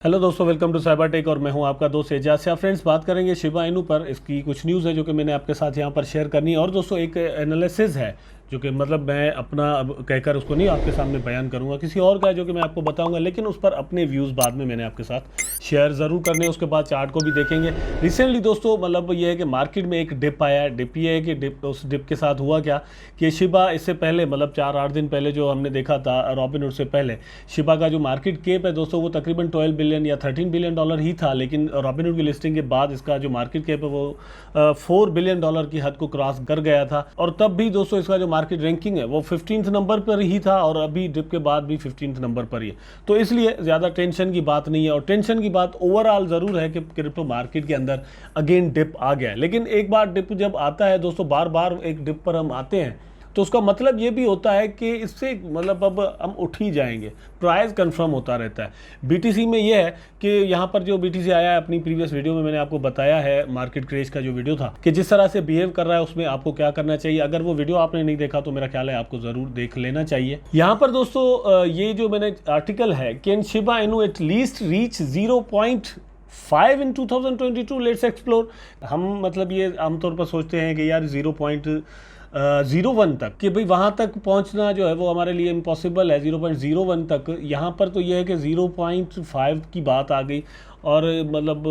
Hello दोस्तों, welcome to cyber tech और मैं हूं आपका दोस्त एजाज शाह। फ्रेंड्स, बात करेंगे शिबा इनू पर। इसकी कुछ न्यूज़ है जो कि मैंने आपके साथ यहां पर शेयर करनी है। और दोस्तों एक एनालिसिस है जो कि मतलब मैं अपना अब कहकर उसको नहीं आपके सामने बयान करूंगा, किसी और का है जो कि मैं आपको बताऊंगा, लेकिन उस पर अपने व्यूज़ बाद में मैंने आपके साथ शेयर ज़रूर करने हैं। उसके बाद चार्ट को भी देखेंगे। रिसेंटली दोस्तों मतलब ये है कि मार्केट में एक डिप आया है। डिप ये है कि डिप, उस डिप के साथ हुआ क्या कि शिबा इससे पहले मतलब 4-8 दिन पहले जो हमने देखा था रॉबिनहुड से पहले, शिबा का जो मार्केट कैप है दोस्तों वो तकरीबन 12 बिलियन या 13 बिलियन डॉलर ही था। लेकिन रॉबिनहुड की लिस्टिंग के बाद इसका जो मार्केट कैप है वो 4 बिलियन डॉलर की हद को क्रॉस कर गया था। और तब भी दोस्तों इसका जो मार्केट रैंकिंग है वो 15th नंबर पर ही था और अभी डिप के बाद भी 15th नंबर पर ही है। तो इसलिए ज़्यादा टेंशन की बात नहीं है। और टेंशन की बात ओवरऑल ज़रूर है कि क्रिप्टो मार्केट के अंदर अगेन डिप आ गया है। लेकिन एक बार डिप जब आता है दोस्तों, बार बार एक डिप पर हम आते हैं तो उसका मतलब ये भी होता है कि इससे मतलब अब हम उठ ही जाएंगे, प्राइस कंफर्म होता रहता है। बीटीसी में ये है कि यहाँ पर जो बीटीसी आया है, अपनी प्रीवियस वीडियो में मैंने आपको बताया है, मार्केट क्रेज का जो वीडियो था कि जिस तरह से बिहेव कर रहा है उसमें आपको क्या करना चाहिए। अगर वो वीडियो आपने नहीं देखा तो मेरा ख्याल है आपको ज़रूर देख लेना चाहिए। यहाँ पर दोस्तों ये जो मैंने आर्टिकल है, can Shiba Inu at least reach 0.5 in 2022, let's explore. हम मतलब ये आमतौर पर सोचते हैं कि यार 0.01 तक कि भाई वहाँ तक पहुँचना जो है वो हमारे लिए इम्पॉसिबल है, 0.01 तक। यहाँ पर तो ये है कि 0.5 की बात आ गई। और मतलब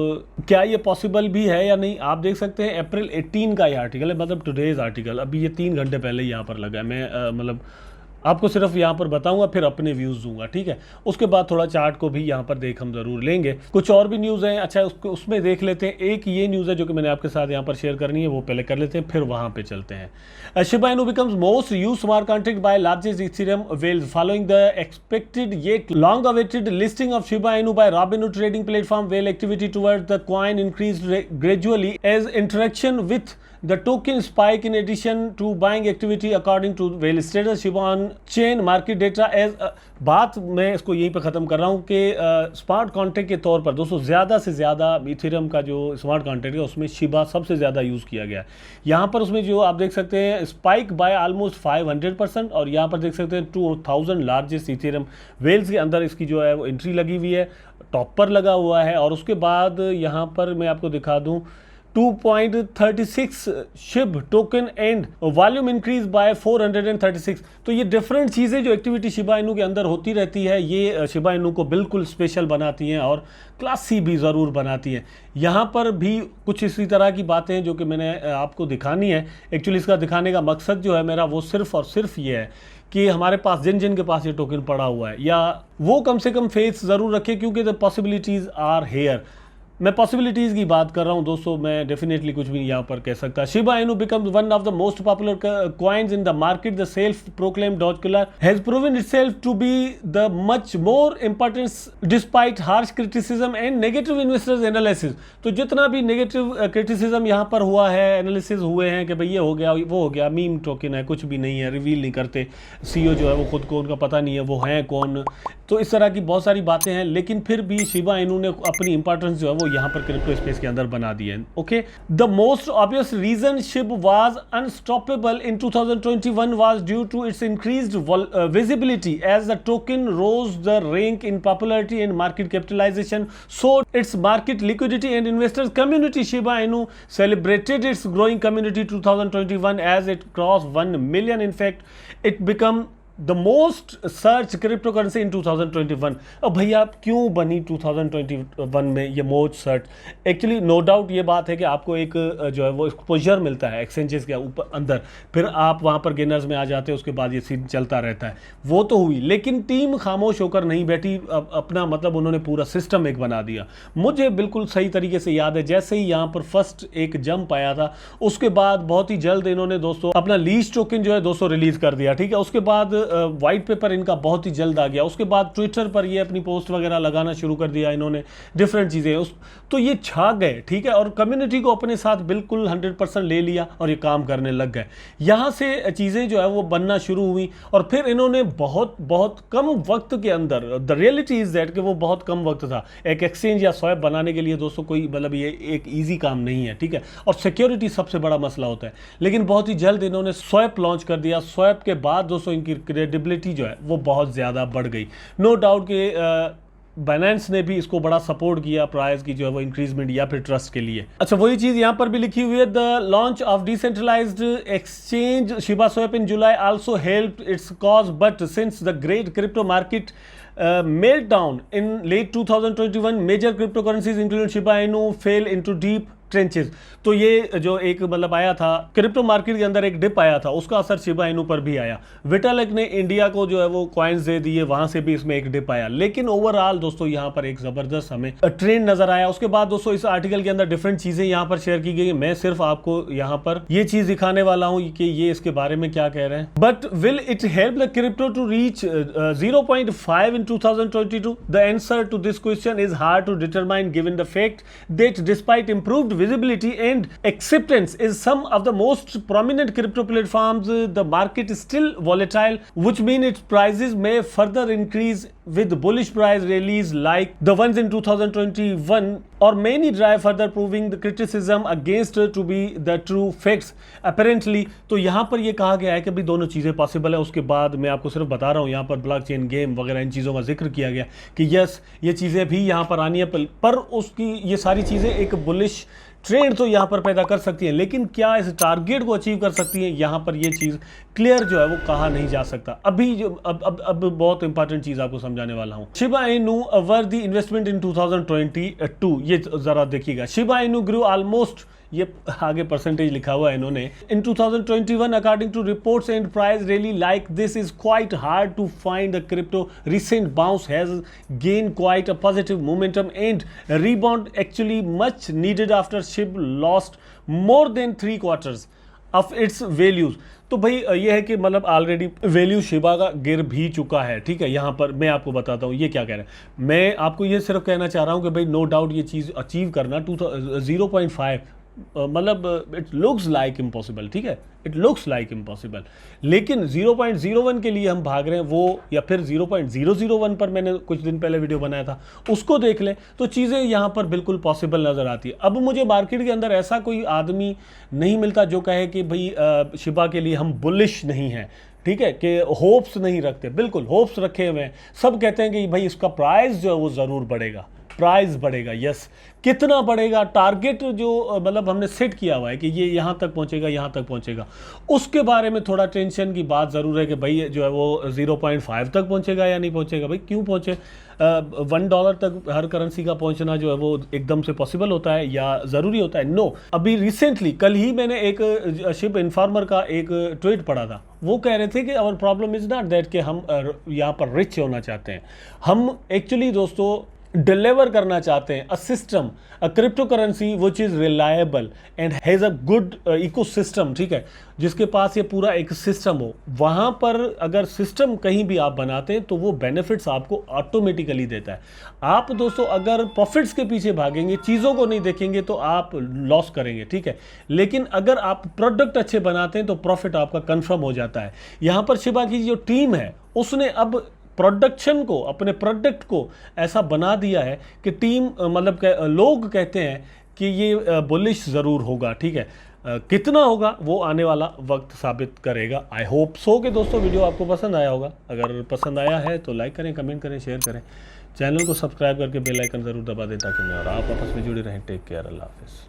क्या ये पॉसिबल भी है या नहीं, आप देख सकते हैं अप्रैल 18 का ये आर्टिकल है, मतलब टुडेज आर्टिकल, अभी ये 3 घंटे पहले यहाँ पर लगा है। मैं मतलब आपको सिर्फ यहाँ पर बताऊंगा, फिर अपने व्यूज़ दूंगा, ठीक है। उसके बाद थोड़ा चार्ट को भी यहाँ पर देख हम ज़रूर लेंगे। कुछ और भी न्यूज़ हैं, अच्छा उसमें देख लेते हैं। एक ये न्यूज़ है जो कि मैंने आपके साथ यहाँ पर शेयर करनी है, वो पहले कर लेते हैं, फिर वहाँ पे चलते हैं। Shiba Inu becomes most used smart contract by largest Ethereum whales following the expected yet long awaited listing of Shiba Inu by Robinhood trading platform. Whale activity towards the coin increased gradually as interaction with the token spike in addition to buying activity according to whale status Shiba on chain market data as बात मैं इसको यहीं पे ख़त्म कर रहा हूँ कि स्मार्ट कॉन्ट्रैक्ट के तौर पर दोस्तों ज़्यादा से ज़्यादा इथेरियम का जो स्मार्ट कॉन्ट्रैक्ट है उसमें शिबा सबसे ज़्यादा यूज़ किया गया है। यहाँ पर उसमें जो आप देख सकते हैं स्पाइक बाय ऑलमोस्ट 500%। और यहाँ पर देख सकते हैं 2000 लार्जेस्ट इथेरियम वेल्स के अंदर इसकी जो है वो एंट्री लगी हुई है, टॉप पर लगा हुआ है। और उसके बाद यहाँ पर मैं आपको दिखा दूँ 2.36 Shiv token and volume increase by 436। तो ये डिफरेंट चीज़ें जो एक्टिविटी शिबा इनू के अंदर होती रहती है, ये शिबा इनू को बिल्कुल स्पेशल बनाती हैं और क्लासी भी ज़रूर बनाती हैं। यहाँ पर भी कुछ इसी तरह की बातें हैं जो कि मैंने आपको दिखानी है। एक्चुअली इसका दिखाने का मकसद जो है मेरा वो सिर्फ और सिर्फ ये है कि हमारे पास जिन जिन के पास ये टोकन पड़ा हुआ है या वो कम से कम फेथ ज़रूर रखे, क्योंकि द पॉसिबिलिटीज़ आर हेयर। मैं पॉसिबिलिटीज़ की बात कर रहा हूं दोस्तों, मैं डेफिनेटली कुछ भी यहां पर कह सकता। Shiba Inu becomes one of the most popular coins in the market. The self proclaimed Doge killer has proven itself to be the much more importance despite harsh criticism and negative investors analysis. तो जितना भी negative criticism यहां पर हुआ है, analysis हुए हैं कि भाई ये हो गया वो हो गया, मीम टोकन है, कुछ भी नहीं है, रिवील नहीं करते, सीईओ जो है वो खुद को उनका पता नहीं है वो हैं कौन, तो इस तरह की बहुत सारी बातें हैं। लेकिन फिर भी शिबा इनू ने अपनी इंपॉर्टेंस जो है वो यहाँ पर क्रिप्टो स्पेस के अंदर बना दी है। Okay, the most obvious reason Shib was unstoppable in 2021 was due to its increased visibility as the token rose the rank in popularity and market capitalization, so its market liquidity and investors community. Shiba Inu celebrated its growing community 2021 as it cross 1 million. In fact it become the most search crypto currency in 2021। अब भैया क्यों बनी 2021 में ये most search? Actually no doubt ये बात है कि आपको एक जो है वो एक्सपोजर मिलता है एक्सचेंजेस के ऊपर अंदर, फिर आप वहाँ पर गेनर्स में आ जाते हैं, उसके बाद ये सीन चलता रहता है। वो तो हुई, लेकिन टीम खामोश होकर नहीं बैठी, अपना मतलब उन्होंने पूरा सिस्टम एक बना दिया। मुझे बिल्कुल सही तरीके से याद है जैसे ही यहाँ पर फर्स्ट एक जंप आया था, उसके बाद बहुत ही जल्द इन्होंने दोस्तों अपना लीज टोकन जो है दोस्तों रिलीज कर दिया, ठीक है। उसके बाद वाइट पेपर इनका बहुत ही जल्द आ गया। उसके बाद ट्विटर पर ये अपनी पोस्ट वगैरह लगाना शुरू कर दिया इन्होंने, डिफरेंट चीज़ें तो ये छा गए, ठीक है। और कम्युनिटी को अपने साथ बिल्कुल 100% ले लिया और ये काम करने लग गए। यहाँ से चीज़ें जो है वो बनना शुरू हुई और फिर इन्होंने बहुत बहुत कम वक्त के अंदर, द रियलिटी इज़ दैट कि वो बहुत कम वक्त था। एक एक्सचेंज या स्वैप बनाने के लिए दोस्तों कोई मतलब ये एक ईजी काम नहीं है, ठीक है। और सिक्योरिटी सबसे बड़ा मसला होता है, लेकिन बहुत ही जल्द इन्होंने स्वैप लॉन्च कर दिया। स्वैप के बाद दोस्तों इनकी क्रेडिबिलिटी जो है वो बहुत ज़्यादा बढ़ गई। नो डाउट कि बाइनेंस ने भी इसको बड़ा सपोर्ट किया प्राइस की जो है वो इंक्रीजमेंट या फिर ट्रस्ट के लिए। अच्छा, वही चीज यहाँ पर भी लिखी हुई है, the launch of decentralised exchange Shiba Swap in July also help its cause, but since the great crypto market meltdown in late 2021, major cryptocurrencies including Shiba Inu fell into deep trenches. तो ये जो एक मतलब आया था crypto market के अंदर एक डिप आया था, उसका असर शिबा इनू पर भी आया। विटालिक ने इंडिया को जो है वो कॉइन्स दे दिए, वहां से भी इसमें एक डिप आया। लेकिन ओवरऑल दोस्तों यहाँ पर एक जबरदस्त हमें ट्रेंड नजर आया। उसके बाद दोस्तों इस आर्टिकल के अंदर डिफरेंट चीजें यहाँ पर शेयर की गई। मैं सिर्फ आपको यहाँ पर ये चीज दिखाने वाला हूँ कि ये इसके बारे में क्या कह रहे हैं। But will it help the crypto to reach 0.5 in 2022? The answer to this question is hard to determine given the fact that despite improved visibility and acceptance is some of the most prominent crypto platforms, the market is still volatile, which means its prices may further increase with bullish price rallies like the ones in 2021, or many drive further, proving the criticism against to be the true facts apparently। तो यहाँ पर ये कहा गया है कि भाई दोनों चीज़ें पॉसिबल है। उसके बाद मैं आपको सिर्फ बता रहा हूँ, यहाँ पर ब्लॉकचेन गेम वगैरह इन चीज़ों का जिक्र किया गया कि यस ये चीज़ें भी यहाँ पर आनी है, पर उसकी ये सारी चीज़ें एक बुलिश ट्रेंड तो यहाँ पर पैदा कर सकती है, लेकिन क्या इस टारगेट को अचीव कर सकती है, यहाँ पर ये चीज़ क्लियर जो है वो कहा नहीं जा सकता। अभी जो अब बहुत इंपॉर्टेंट चीज़ आपको समझाने वाला हूँ। शिबा इनू वर्दी इन्वेस्टमेंट इन 2022, ये ज़रा देखिएगा। शिबा इनू ग्रू ऑलमोस्ट, ये आगे परसेंटेज लिखा हुआ है इन्होंने, in 2021 according to reports and price really like this is quite hard to find the crypto recent bounce has gain quite a positive momentum and rebound actually much needed after Shib lost more than 3 quarters of its values. तो भाई ये है कि मतलब already value Shiba का गिर भी चुका है, ठीक है। यहाँ पर मैं आपको बताता हूँ ये क्या कह रहे हैं। मैं आपको ये सिर्फ कहना चाह रहा हूँ कि भाई नो डाउट ये चीज़ अचीव करना 0.5 मतलब इट लुक्स लाइक इम्पॉसिबल, ठीक है, इट लुक्स लाइक इम्पॉसिबल। लेकिन 0.01 के लिए हम भाग रहे हैं वो, या फिर 0.001 पर मैंने कुछ दिन पहले वीडियो बनाया था, उसको देख लें तो चीज़ें यहाँ पर बिल्कुल पॉसिबल नज़र आती है। अब मुझे मार्केट के अंदर ऐसा कोई आदमी नहीं मिलता जो कहे कि भाई शिबा के लिए हम बुलिश नहीं हैं, ठीक है, कि होप्स नहीं रखते। बिल्कुल होप्स रखे हुए हैं। सब कहते हैं कि भाई इसका प्राइस जो है वो ज़रूर बढ़ेगा, प्राइस बढ़ेगा। यस, कितना बढ़ेगा, टारगेट जो मतलब हमने सेट किया हुआ है कि ये यहाँ तक पहुँचेगा, यहाँ तक पहुँचेगा, उसके बारे में थोड़ा टेंशन की बात ज़रूर है कि भाई जो है वो 0.5 तक पहुँचेगा या नहीं पहुँचेगा। भाई क्यों पहुँचे, $1 तक हर करेंसी का पहुँचना जो है वो एकदम से पॉसिबल होता है या ज़रूरी होता है? नो। अभी रिसेंटली कल ही मैंने एक शिप इन्फॉर्मर का एक ट्वीट पढ़ा था। वो कह रहे थे कि our problem is not that कि हम यहाँ पर रिच होना चाहते हैं, हम एक्चुअली दोस्तों डिलीवर करना चाहते हैं a system, a crypto currency which is reliable and has a good ecosystem, ठीक है, जिसके पास ये पूरा एक सिस्टम हो। वहाँ पर अगर सिस्टम कहीं भी आप बनाते हैं तो वो बेनिफिट्स आपको ऑटोमेटिकली देता है। आप दोस्तों अगर प्रॉफिट्स के पीछे भागेंगे, चीज़ों को नहीं देखेंगे तो आप लॉस करेंगे, ठीक है। लेकिन अगर आप प्रोडक्ट अच्छे बनाते हैं तो प्रॉफिट आपका कन्फर्म हो जाता है। यहाँ पर शिबा की जो टीम है उसने अब प्रोडक्शन को, अपने प्रोडक्ट को ऐसा बना दिया है कि टीम मतलब लोग कहते हैं कि ये बुलिश ज़रूर होगा, ठीक है। कितना होगा वो आने वाला वक्त साबित करेगा। आई होप सो कि दोस्तों वीडियो आपको पसंद आया होगा। अगर पसंद आया है तो लाइक करें, कमेंट करें, शेयर करें, चैनल को सब्सक्राइब करके बेल आइकन ज़रूर दबा दें ताकि मैं और आप आपस में जुड़े रहें। टेक केयर, अल्लाह हाफिज़।